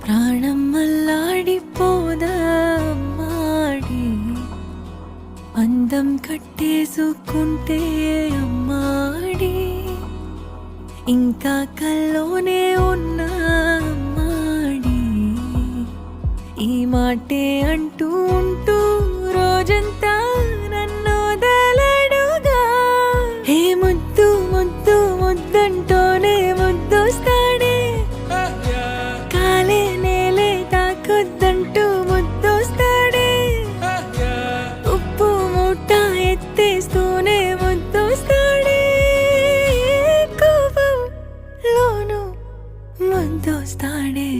ప్రాణం అల్లాడిపోదా అమ్మాడి, అందం కట్టేసుకుంటే అమ్మాడి, ఇంకా కల్లోనే ఉన్నా అమ్మాడి, ఈ మాటే అంటూ ఉంటూ రోజంతా నన్ను వదలడుగా. హే ముద్దు ముద్దు ముద్దంటూనే ముద్దొస్తాడే, కాలే నేలే తాకొద్దంటూ ముద్దొస్తాడే, ఉప్పు మూట ఎత్తేస్తూనే ముద్దొస్తాడే, కోపంలోను ముద్దొస్తాడే.